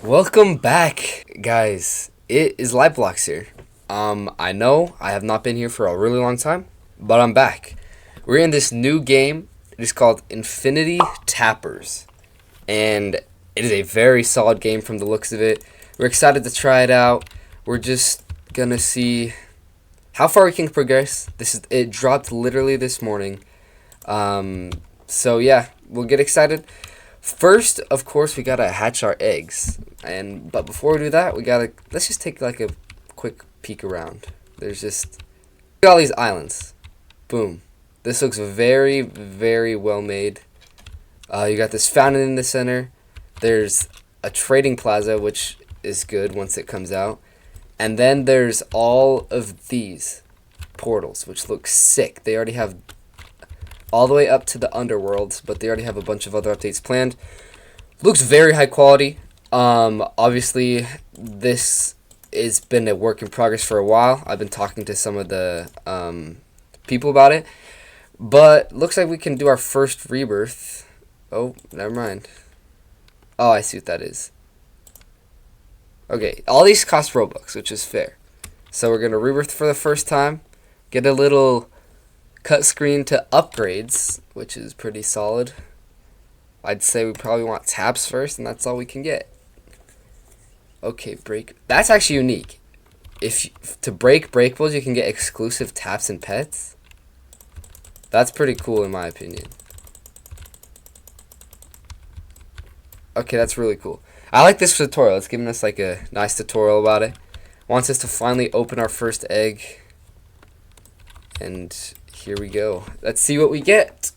Welcome back, guys. It is Lightblocks here. I know I have not been here for a really long time, but I'm back. We're in this new game. It is called Infinity Tappers, and it is a very solid game from the looks of it. We're excited to try it out. We're just gonna see how far we can progress. It dropped literally this morning. So yeah, we'll get excited. First, of course, we gotta hatch our eggs, but before we do that, let's just take like a quick peek around. Look at all these islands. Boom. This looks very, very well made. You got this fountain in the center. There's a trading plaza, which is good once it comes out, and then there's all of these portals, which look sick. They already have all the way up to the underworld, but they already have a bunch of other updates planned. Looks very high quality. Obviously, this has been a work in progress for a while. I've been talking to some of the people about it, but looks like we can do our first rebirth. Oh, never mind. Oh, I see what that is. Okay, all these cost Robux, which is fair. So we're gonna rebirth for the first time, get a little cut screen to upgrades, which is pretty solid. I'd say we probably want taps first, and that's all we can get. Okay, that's actually unique. To break breakables, you can get exclusive taps and pets. That's pretty cool in my opinion. Okay, that's really cool. I like this tutorial. It's giving us like a nice tutorial about it. Wants us to finally open our first egg. And here we go. Let's see what we get.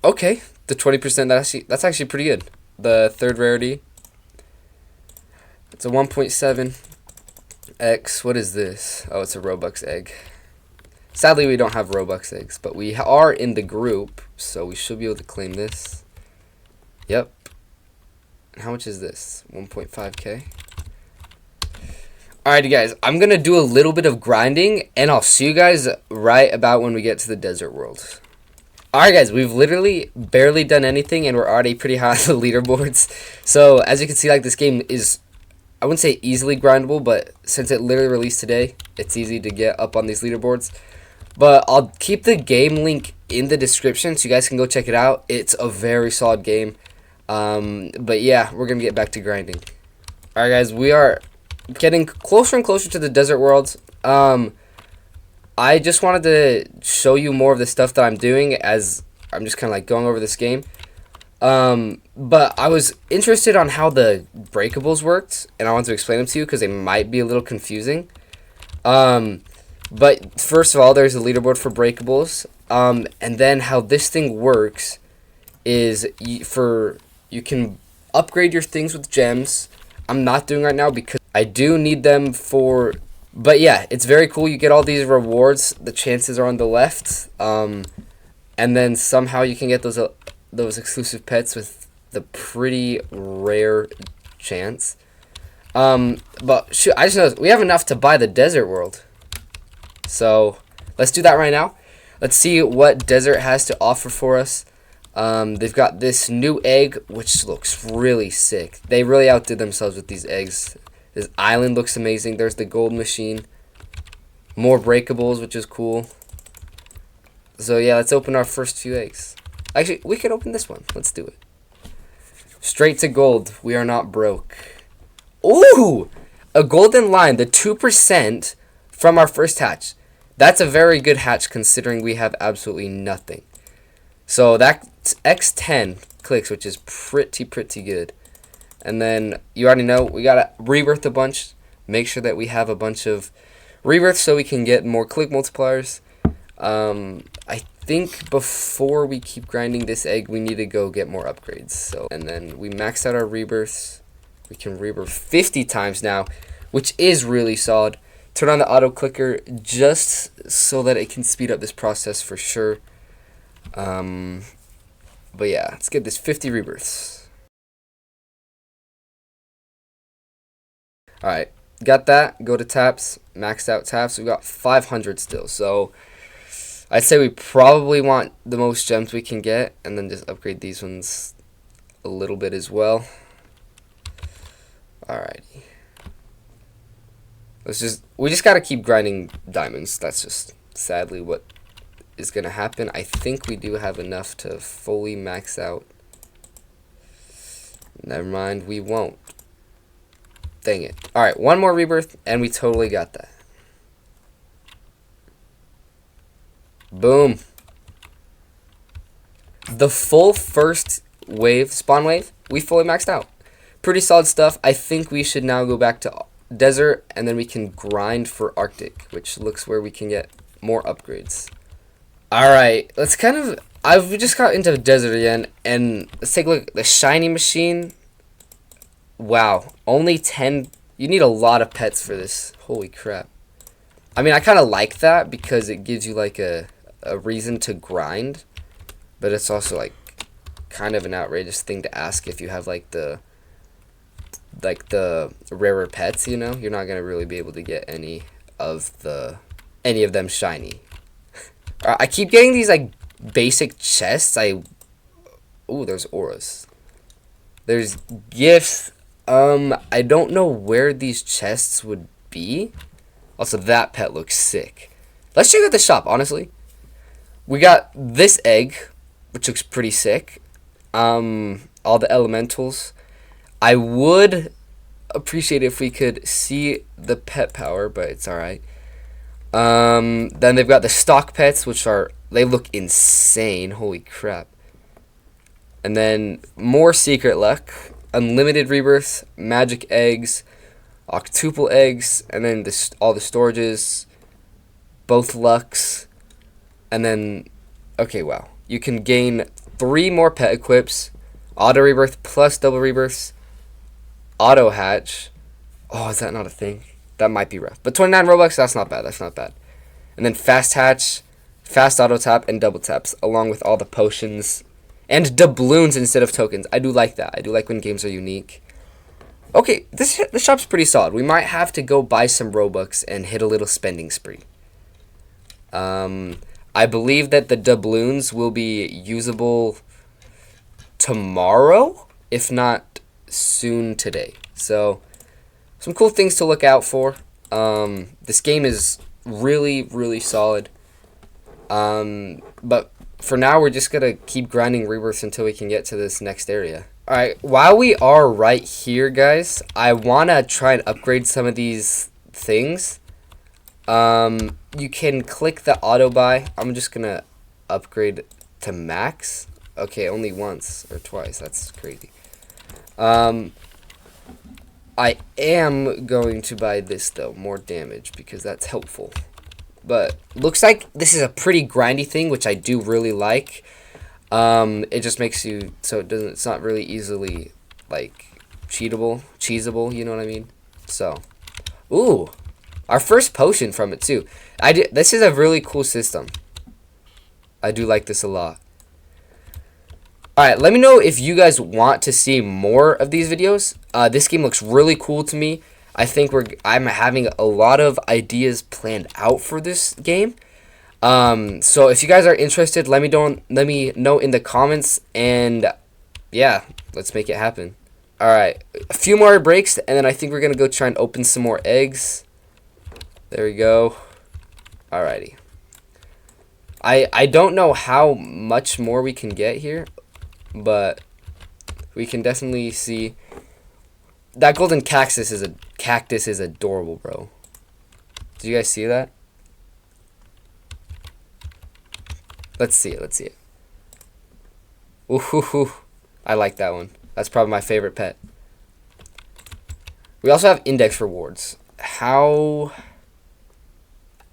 Okay, the 20%, that's actually pretty good. The third rarity. It's a 1.7x. What is this? Oh, it's a Robux egg. Sadly, we don't have Robux eggs, but we are in the group, so we should be able to claim this. Yep. How much is this? 1.5k. Alrighty guys, I'm going to do a little bit of grinding, and I'll see you guys right about when we get to the desert world. Alright guys, we've literally barely done anything, and we're already pretty high on the leaderboards. So, as you can see, like, this game is, I wouldn't say easily grindable, but since it literally released today, it's easy to get up on these leaderboards. But I'll keep the game link in the description so you guys can go check it out. It's a very solid game. But yeah, we're going to get back to grinding. Alright guys, we are getting closer and closer to the desert world. I just wanted to show you more of the stuff that I'm doing as I'm just kind of like going over this game. But I was interested on how the breakables worked, and I want to explain them to you because they might be a little confusing. But first of all, there's a leaderboard for breakables. And then how this thing works is you can upgrade your things with gems. I'm not doing right now because I do need them for, but yeah, it's very cool. You get all these rewards. The chances are on the left. And then somehow you can get those exclusive pets with the pretty rare chance. But shoot, I just know we have enough to buy the desert world. So let's do that right now. Let's see what desert has to offer for us. They've got this new egg, which looks really sick. They really outdid themselves with these eggs. This island looks amazing. There's the gold machine. More breakables, which is cool. So yeah, let's open our first few eggs. Actually, we could open this one. Let's do it. Straight to gold. We are not broke. Ooh! A golden line. The 2% from our first hatch. That's a very good hatch considering we have absolutely nothing. So that's X10 clicks, which is pretty good. And then you already know we gotta rebirth a bunch. Make sure that we have a bunch of rebirths so we can get more click multipliers. I think before we keep grinding this egg, we need to go get more upgrades. So, and then we max out our rebirths. We can rebirth 50 times now, which is really solid. Turn on the auto clicker just so that it can speed up this process for sure. But yeah, let's get this 50 rebirths. Alright, got that. Go to taps, maxed out taps. We got 500 still. So I'd say we probably want the most gems we can get and then just upgrade these ones a little bit as well. Alrighty. We just gotta keep grinding diamonds. That's just sadly what is gonna happen. I think we do have enough to fully max out. Never mind, we won't. Dang it. Alright, one more rebirth, and we totally got that. Boom. The full first wave, spawn wave, we fully maxed out. Pretty solid stuff. I think we should now go back to desert, and then we can grind for Arctic, which looks where we can get more upgrades. Alright, let's kind of... we just got into desert again, and let's take a look at the shiny machine. Wow, only 10... You need a lot of pets for this. Holy crap. I mean, I kind of like that because it gives you like a reason to grind, but it's also like kind of an outrageous thing to ask if you have like the rarer pets, you know? You're not going to really be able to get any of them shiny. I keep getting these like basic chests. Ooh, there's auras. There's gifts. I don't know where these chests would be. Also, that pet looks sick. Let's check out the shop, honestly. We got this egg, which looks pretty sick. All the elementals. I would appreciate if we could see the pet power, but it's alright. Then they've got the stock pets, which they look insane. Holy crap. And then more secret luck, unlimited rebirths, magic eggs, octuple eggs, and then all the storages, both lucks, and then, okay, wow. You can gain 3 more pet equips, auto rebirth plus double rebirths, auto hatch. Oh, is that not a thing? That might be rough. But 29 Robux, that's not bad. That's not bad. And then fast hatch, fast auto tap, and double taps, along with all the potions and doubloons instead of tokens. I do like that. I do like when games are unique. Okay, this shop's pretty solid. We might have to go buy some Robux and hit a little spending spree. I believe that the doubloons will be usable tomorrow, if not soon today. So, some cool things to look out for. This game is really, really solid. But for now, we're just going to keep grinding rebirths until we can get to this next area. Alright, while we are right here, guys, I want to try and upgrade some of these things. You can click the auto buy. I'm just going to upgrade to max. Okay, only once or twice. That's crazy. I am going to buy this, though, more damage, because that's helpful. But looks like this is a pretty grindy thing, which I do really like. It just makes you so it's not really easily like cheesable, you know what I mean? So, ooh, our first potion from it too. This is a really cool system. I do like this a lot. Alright, let me know if you guys want to see more of these videos. This game looks really cool to me. I think I'm having a lot of ideas planned out for this game. So if you guys are interested, let me know in the comments, and yeah, let's make it happen. Alright, a few more breaks, and then I think we're gonna go try and open some more eggs. There we go. Alrighty. I don't know how much more we can get here, but we can definitely see that golden cactus is adorable, bro. Did you guys see that? Let's see it. Ooh, I like that one. That's probably my favorite pet. We also have index rewards. How?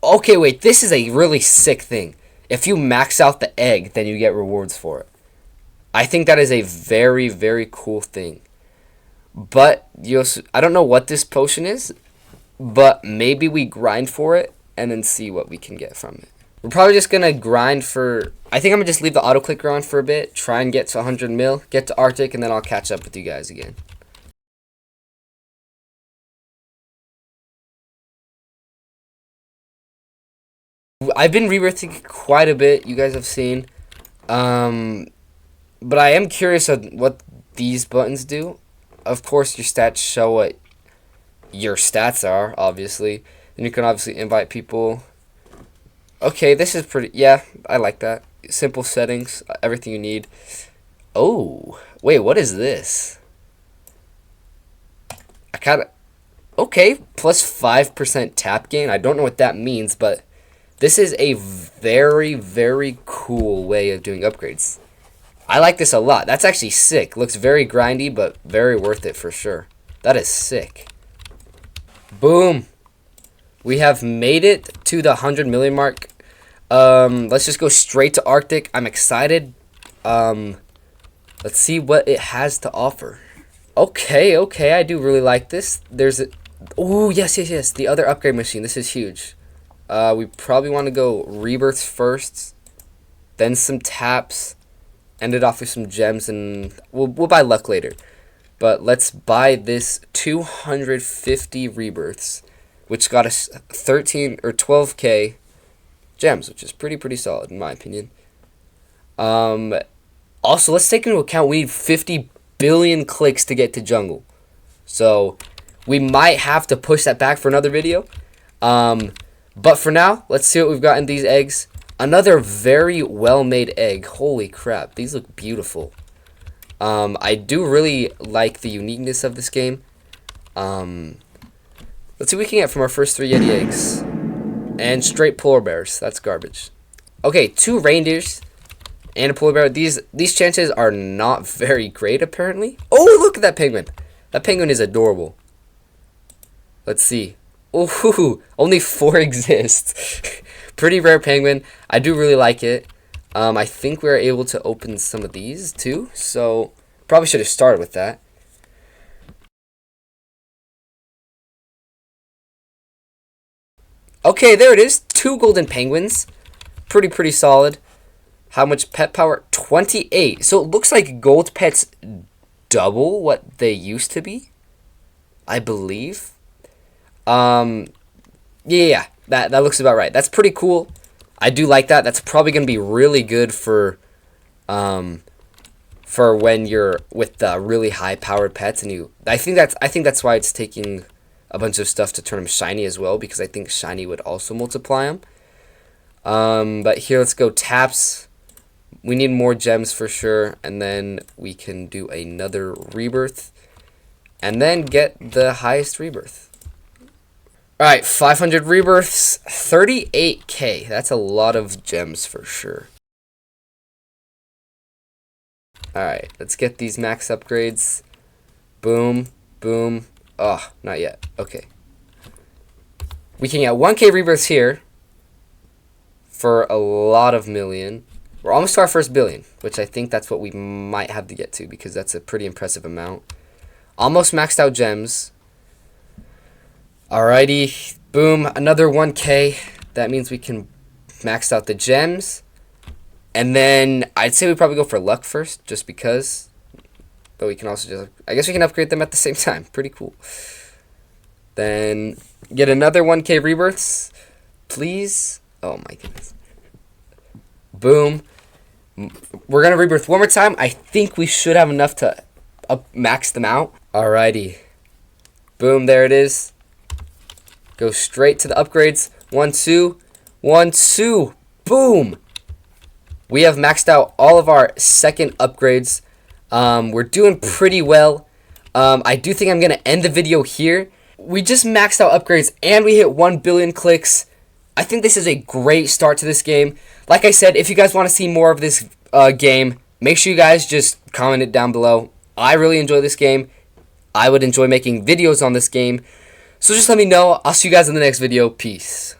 Okay, wait. This is a really sick thing. If you max out the egg, then you get rewards for it. I think that is a very, very cool thing. But I don't know what this potion is, but maybe we grind for it and then see what we can get from it. We're probably just going to grind for... I think I'm going to just leave the auto clicker on for a bit, try and get to 100 mil, get to Arctic, and then I'll catch up with you guys again. I've been rebirthing quite a bit, you guys have seen. But I am curious of what these buttons do. Of course, your stats show what your stats are, obviously. Then you can obviously invite people. Okay, this is pretty, yeah, I like that. Simple settings, everything you need. Oh, wait, what is this? I kind of, okay, plus 5% tap gain. I don't know what that means, but this is a very, very cool way of doing upgrades. I like this a lot. That's actually sick. Looks very grindy, but very worth it for sure. That is sick. Boom. We have made it to the 100 million mark. Let's just go straight to Arctic. I'm excited. Let's see what it has to offer. Okay, I do really like this. There's a... Oh, yes. The other upgrade machine. This is huge. We probably want to go rebirths first. Then some taps. End it off with some gems, and we'll buy luck later. But let's buy this 250 rebirths, which got us 13 or 12k gems, which is pretty solid in my opinion. Also, let's take into account we need 50 billion clicks to get to jungle, so we might have to push that back for another video. But for now, let's see what we've got in these eggs. Another very well made egg. Holy crap, these look beautiful. I do really like the uniqueness of this game. Let's see what we can get from our first 3 Yeti eggs. And straight polar bears. That's garbage. Okay, 2 reindeers and a polar bear. These chances are not very great, apparently. Oh, look at that penguin. That penguin is adorable. Let's see. Oh, only 4 exist. Pretty rare penguin. I do really like it. I think we are able to open some of these too, so probably should have started with that. Okay, there it is. 2 golden penguins. Pretty solid. How much pet power? 28. So it looks like gold pets double what they used to be, I believe. Yeah, that looks about right. That's pretty cool. I do like that. That's probably going to be really good for when you're with the really high powered pets, and I think that's why it's taking a bunch of stuff to turn them shiny as well, because I think shiny would also multiply them. But here, let's go taps. We need more gems for sure, and then we can do another rebirth, and then get the highest rebirth. Alright, 500 rebirths, 38k. That's a lot of gems for sure. Alright, let's get these max upgrades. Boom. Oh, not yet. Okay. We can get 1k rebirths here for a lot of million. We're almost to our first billion, which I think that's what we might have to get to, because that's a pretty impressive amount. Almost maxed out gems. Alrighty, boom, another 1k. That means we can max out the gems. And then I'd say we probably go for luck first, just because. But we can also just, I guess we can upgrade them at the same time. Pretty cool. Then get another 1k rebirths, please. Oh my goodness. Boom. We're going to rebirth one more time. I think we should have enough to max them out. Alrighty. Boom, there it is. Go straight to the upgrades. 1, 2, 1, 2. Boom. We have maxed out all of our second upgrades. We're doing pretty well. I do think I'm going to end the video here. We just maxed out upgrades and we hit 1 billion clicks. I think this is a great start to this game. Like I said, if you guys want to see more of this game, make sure you guys just comment it down below. I really enjoy this game. I would enjoy making videos on this game. So just let me know. I'll see you guys in the next video. Peace.